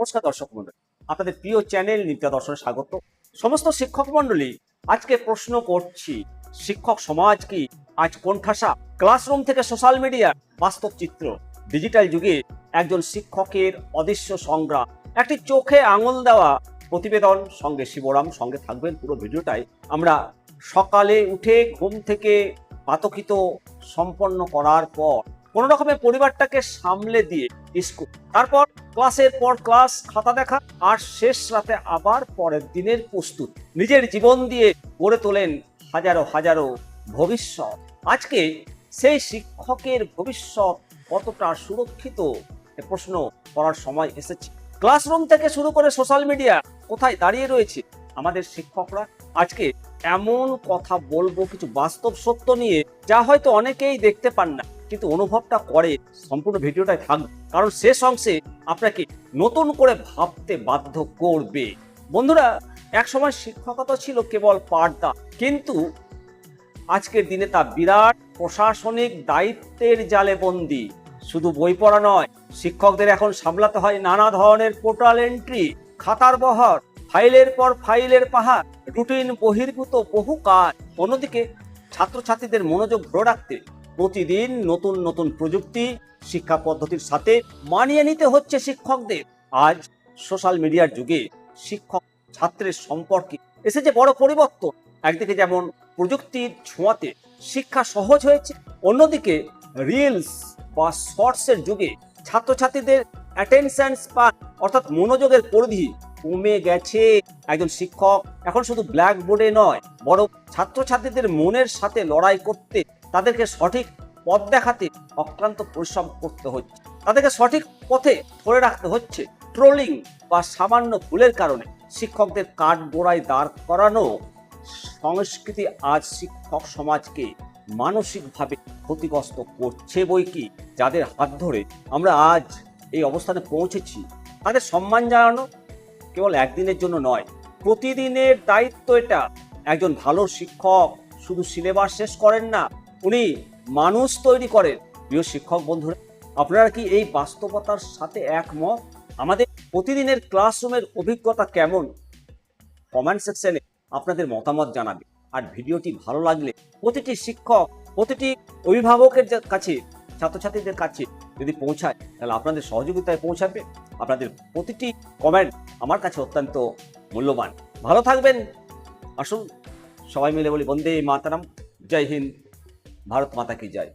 নমস্কার দর্শক মন্ডলী, আপনাদের প্রিয় চ্যানেল নিত্যা দর্শনে স্বাগত। সমস্ত শিক্ষক মন্ডলী, আজকে প্রশ্ন করছি, শিক্ষক সমাজ কি আজ কোণঠাসা? ক্লাসরুম থেকে সোশ্যাল মিডিয়া বাস্তব চিত্র, ডিজিটাল যুগে একজন শিক্ষকের অদৃশ্য সংগ্রাম, একটি চোখে আঙুল দেওয়া প্রতিবেদন, সঙ্গে শিবরাম, সঙ্গে থাকবেন পুরো ভিডিওটাই। আমরা সকালে উঠে ঘুম থেকে পাতকিত সম্পন্ন করার পর কোনো রকমের পরিবারটাকে সামলে দিয়ে স্কুল, তারপর ক্লাসের পর ক্লাস, খাতা দেখা, আর শেষ রাতে আবার পরের দিনের প্রস্তুত, নিজের জীবন দিয়ে গড়ে তোলেন হাজারো হাজারো ভবিষ্যৎ। আজকে সেই শিক্ষকের ভবিষ্যৎ কতটা সুরক্ষিত এ প্রশ্ন করার সময় এসেছে। ক্লাসরুম থেকে শুরু করে সোশ্যাল মিডিয়া কোথায় দাঁড়িয়ে রয়েছে আমাদের শিক্ষকরা? আজকে এমন কথা বলবো কিছু বাস্তব সত্য নিয়ে, যা হয়তো অনেকেই দেখতে পান না, কিন্তু অনুভবটা করে। সম্পূর্ণ ভিডিওটাই থাকবে, কারণ শেষ অংশে আপনাকে নতুন করে ভাবতে বাধ্য করবে। বন্ধুরা, একসময় শিক্ষকতা ছিল কেবল পাঠদান, কিন্তু আজকের দিনে তা বিরাট প্রশাসনিক দায়িত্বের জালে বন্দী। শুধু বই পড়া নয়, শিক্ষকদের এখন সামলাতে হয় নানা ধরনের পোর্টাল এন্ট্রি, খাতার বহর, ফাইলের পর ফাইলের পাহাড়, রুটিন বহির্ভূত বহু কাজ। অন্যদিকে ছাত্রছাত্রীদের মনোযোগ ধরে রাখতে প্রতিদিন নতুন নতুন প্রযুক্তি শিক্ষা পদ্ধতির সাথে মানিয়ে নিতে হচ্ছে শিক্ষকদের। আজ সোশ্যাল মিডিয়ার যুগে শিক্ষক ছাত্রের সম্পর্কে এসেছে বড় পরিবর্তন। একদিকে যেমন প্রযুক্তির ছোঁয়াতে শিক্ষা সহজ হয়েছে, অন্যদিকে রিলস বা শর্টসের যুগে ছাত্রছাত্রীদের অ্যাটেনশন স্প্যান অর্থাৎ মনোযোগের পরিধি কমে গেছে। একজন শিক্ষক এখন শুধু ব্ল্যাকবোর্ডে নয়, বড় ছাত্রছাত্রীদের মনের সাথে লড়াই করতে, তাদেরকে সঠিক পথ দেখাতে অক্লান্ত পরিশ্রম করতে হচ্ছে, তাদেরকে সঠিক পথে ধরে রাখতে হচ্ছে। ট্রোলিং বা সামান্য ভুলের কারণে শিক্ষকদের কাঠগড়ায় দাঁড় করানো সংস্কৃতি আজ শিক্ষক সমাজকে মানসিকভাবে ক্ষতিগ্রস্ত করছে। বই কি, যাদের হাত ধরে আমরা আজ এই অবস্থানে পৌঁছেছি, তাদের সম্মান জানানো কেবল একদিনের জন্য নয়, প্রতিদিনের দায়িত্ব এটা। একজন ভালো শিক্ষক শুধু সিলেবাস শেষ করেন না, উনি মানুষ তৈরি করেন। প্রিয় শিক্ষক বন্ধুরা, আপনারা কি এই বাস্তবতার সাথে একমত? আমাদের প্রতিদিনের ক্লাসরুমের অভিজ্ঞতা কেমন? কমেন্ট সেকশনে আপনাদের মতামত জানাবে। আর ভিডিওটি ভালো লাগলে প্রতিটি শিক্ষক, প্রতিটি অভিভাবকের কাছে, ছাত্রছাত্রীদের কাছে যদি পৌঁছায়, তাহলে আপনাদের সহযোগিতায় পৌঁছাবে। আপনাদের প্রতিটি কমেন্ট আমার কাছে অত্যন্ত মূল্যবান। ভালো থাকবেন। আসুন সবাই মিলে বলি বন্দে মাতরম, জয় হিন্দ, ভারত মাতা কি জয়।